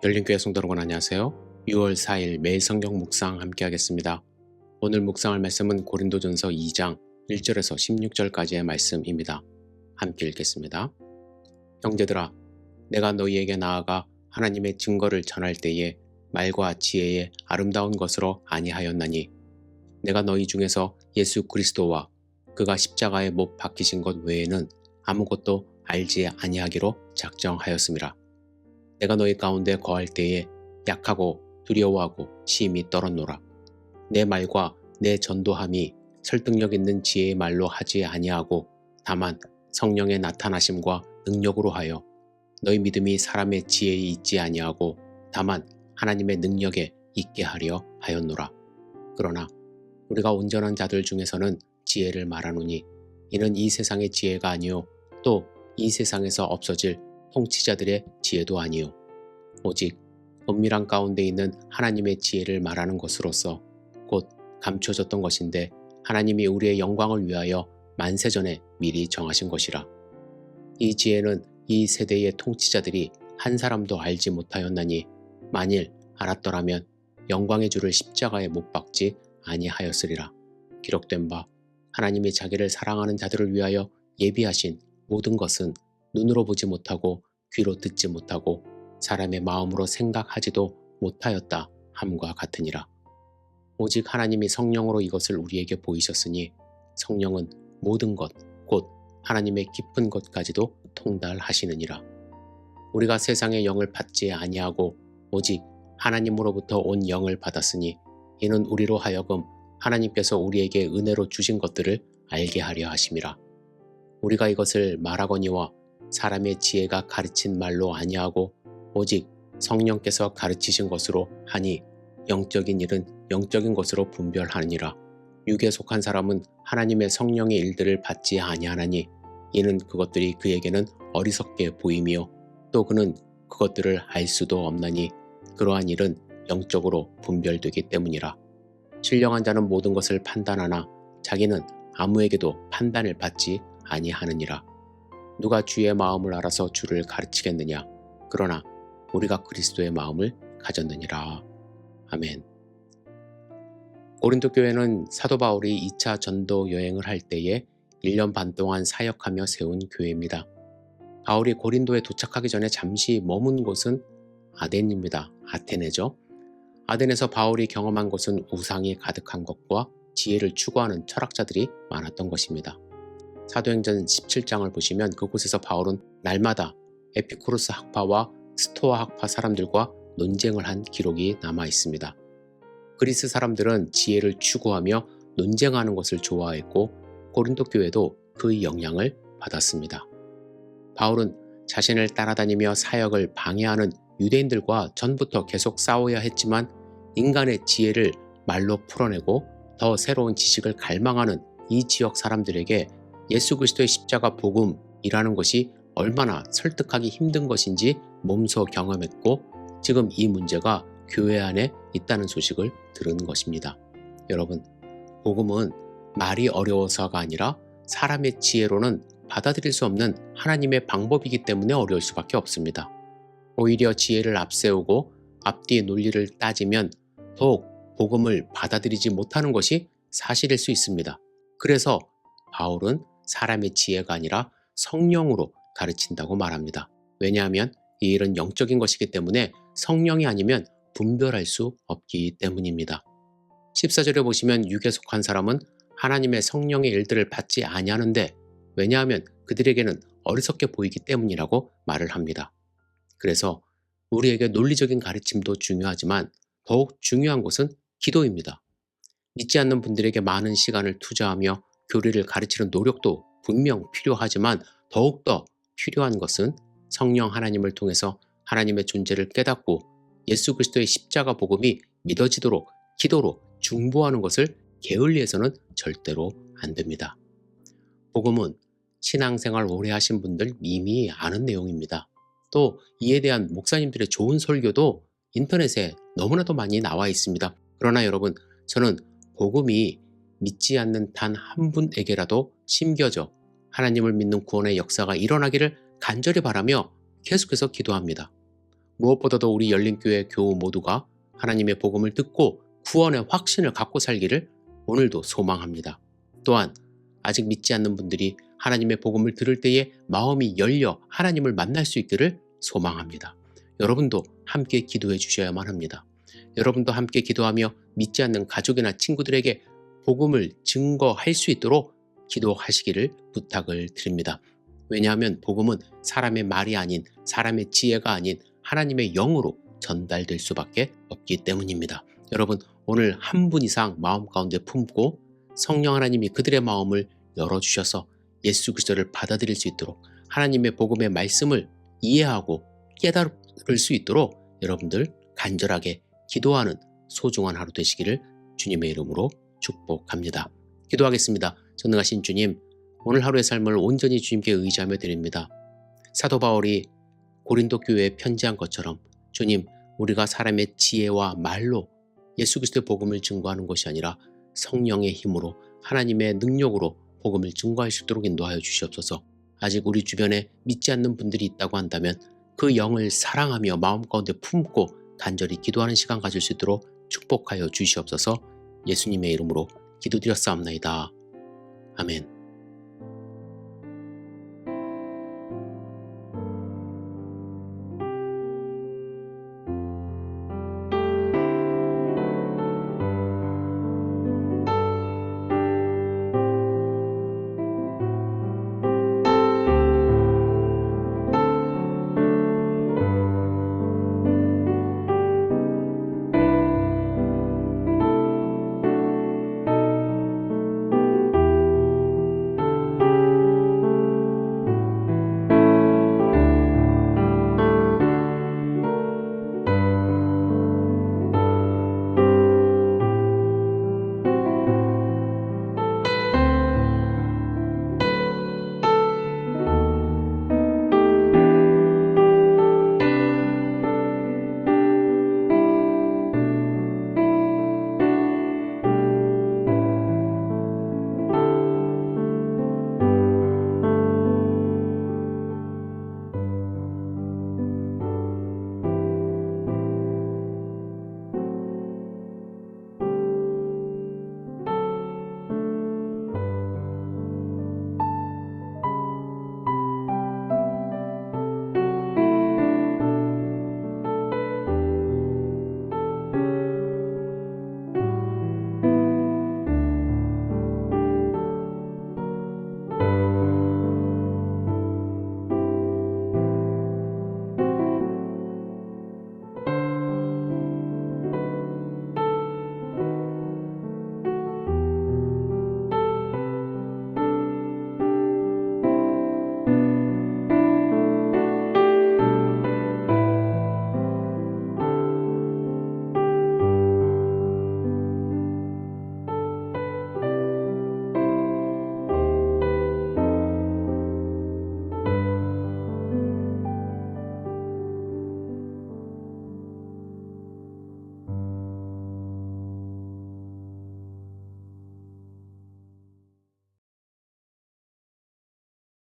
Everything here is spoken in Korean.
열린교회 성도 여러분 안녕하세요. 6월 4일 매일 성경 묵상 함께 하겠습니다. 오늘 묵상할 말씀은 고린도전서 2장 1절에서 16절까지의 말씀입니다. 함께 읽겠습니다. 형제들아, 내가 너희에게 나아가 하나님의 증거를 전할 때에 말과 지혜의 아름다운 것으로 아니하였나니 내가 너희 중에서 예수 그리스도와 그가 십자가에 못 박히신 것 외에는 아무것도 알지 아니하기로 작정하였음이라. 내가 너희 가운데 거할 때에 약하고 두려워하고 심히 떨었노라. 내 말과 내 전도함이 설득력 있는 지혜의 말로 하지 아니하고 다만 성령의 나타나심과 능력으로 하여 너희 믿음이 사람의 지혜에 있지 아니하고 다만 하나님의 능력에 있게 하려 하였노라. 그러나 우리가 온전한 자들 중에서는 지혜를 말하노니 이는 이 세상의 지혜가 아니요 또 이 세상에서 없어질 통치자들의 지혜도 아니요 오직 은밀한 가운데 있는 하나님의 지혜를 말하는 것으로서 곧 감춰졌던 것인데 하나님이 우리의 영광을 위하여 만세전에 미리 정하신 것이라. 이 지혜는 이 세대의 통치자들이 한 사람도 알지 못하였나니 만일 알았더라면 영광의 주를 십자가에 못 박지 아니하였으리라. 기록된 바 하나님이 자기를 사랑하는 자들을 위하여 예비하신 모든 것은 눈으로 보지 못하고 귀로 듣지 못하고 사람의 마음으로 생각하지도 못하였다 함과 같으니라. 오직 하나님이 성령으로 이것을 우리에게 보이셨으니 성령은 모든 것 곧 하나님의 깊은 것까지도 통달하시느니라. 우리가 세상의 영을 받지 아니하고 오직 하나님으로부터 온 영을 받았으니 이는 우리로 하여금 하나님께서 우리에게 은혜로 주신 것들을 알게 하려 하심이라. 우리가 이것을 말하거니와 사람의 지혜가 가르친 말로 아니하고 오직 성령께서 가르치신 것으로 하니 영적인 일은 영적인 것으로 분별하느니라. 육에 속한 사람은 하나님의 성령의 일들을 받지 아니하나니 이는 그것들이 그에게는 어리석게 보이며 또 그는 그것들을 알 수도 없나니 그러한 일은 영적으로 분별되기 때문이라. 신령한 자는 모든 것을 판단하나 자기는 아무에게도 판단을 받지 아니하느니라. 누가 주의 마음을 알아서 주를 가르치겠느냐. 그러나 우리가 그리스도의 마음을 가졌느니라. 아멘. 고린도 교회는 사도 바울이 2차 전도 여행을 할 때에 1년 반 동안 사역하며 세운 교회입니다. 바울이 고린도에 도착하기 전에 잠시 머문 곳은 아덴입니다. 아테네죠. 아덴에서 바울이 경험한 것은 우상이 가득한 것과 지혜를 추구하는 철학자들이 많았던 것입니다. 사도행전 17장을 보시면 그곳에서 바울은 날마다 에피쿠로스 학파와 스토아 학파 사람들과 논쟁을 한 기록이 남아 있습니다. 그리스 사람들은 지혜를 추구하며 논쟁하는 것을 좋아했고 고린도 교회도 그 영향을 받았습니다. 바울은 자신을 따라다니며 사역을 방해하는 유대인들과 전부터 계속 싸워야 했지만 인간의 지혜를 말로 풀어내고 더 새로운 지식을 갈망하는 이 지역 사람들에게 예수 그리스도의 십자가 복음이라는 것이 얼마나 설득하기 힘든 것인지 몸소 경험했고 지금 이 문제가 교회 안에 있다는 소식을 들은 것입니다. 여러분, 복음은 말이 어려워서가 아니라 사람의 지혜로는 받아들일 수 없는 하나님의 방법이기 때문에 어려울 수밖에 없습니다. 오히려 지혜를 앞세우고 앞뒤의 논리를 따지면 더욱 복음을 받아들이지 못하는 것이 사실일 수 있습니다. 그래서 바울은 사람의 지혜가 아니라 성령으로 가르친다고 말합니다. 왜냐하면 이 일은 영적인 것이기 때문에 성령이 아니면 분별할 수 없기 때문입니다. 14절에 보시면 육에 속한 사람은 하나님의 성령의 일들을 받지 아니하는데 왜냐하면 그들에게는 어리석게 보이기 때문이라고 말을 합니다. 그래서 우리에게 논리적인 가르침도 중요하지만 더욱 중요한 것은 기도입니다. 믿지 않는 분들에게 많은 시간을 투자하며 교리를 가르치는 노력도 분명 필요하지만 더욱더 필요한 것은 성령 하나님을 통해서 하나님의 존재를 깨닫고 예수 그리스도의 십자가 복음이 믿어지도록 기도로 중보하는 것을 게을리해서는 절대로 안 됩니다. 복음은 신앙생활 오래 하신 분들 이미 아는 내용입니다. 또 이에 대한 목사님들의 좋은 설교도 인터넷에 너무나도 많이 나와 있습니다. 그러나 여러분, 저는 복음이 믿지 않는 단 한 분에게라도 심겨져 하나님을 믿는 구원의 역사가 일어나기를 간절히 바라며 계속해서 기도합니다. 무엇보다도 우리 열린교회 교우 모두가 하나님의 복음을 듣고 구원의 확신을 갖고 살기를 오늘도 소망합니다. 또한 아직 믿지 않는 분들이 하나님의 복음을 들을 때에 마음이 열려 하나님을 만날 수 있기를 소망합니다. 여러분도 함께 기도해 주셔야만 합니다. 여러분도 함께 기도하며 믿지 않는 가족이나 친구들에게 복음을 증거할 수 있도록 기도하시기를 부탁을 드립니다. 왜냐하면 복음은 사람의 말이 아닌, 사람의 지혜가 아닌 하나님의 영으로 전달될 수밖에 없기 때문입니다. 여러분, 오늘 한 분 이상 마음 가운데 품고 성령 하나님이 그들의 마음을 열어주셔서 예수 그리스도를 받아들일 수 있도록, 하나님의 복음의 말씀을 이해하고 깨달을 수 있도록 여러분들 간절하게 기도하는 소중한 하루 되시기를 주님의 이름으로 축복합니다. 기도하겠습니다. 전능하신 주님, 오늘 하루의 삶을 온전히 주님께 의지하며 드립니다. 사도 바울이 고린도 교회에 편지한 것처럼 주님, 우리가 사람의 지혜와 말로 예수 그리스도의 복음을 증거하는 것이 아니라 성령의 힘으로, 하나님의 능력으로 복음을 증거할 수 있도록 인도하여 주시옵소서. 아직 우리 주변에 믿지 않는 분들이 있다고 한다면 그 영을 사랑하며 마음 가운데 품고 간절히 기도하는 시간 가질 수 있도록 축복하여 주시옵소서. 예수님의 이름으로 기도드렸사옵나이다. 아멘.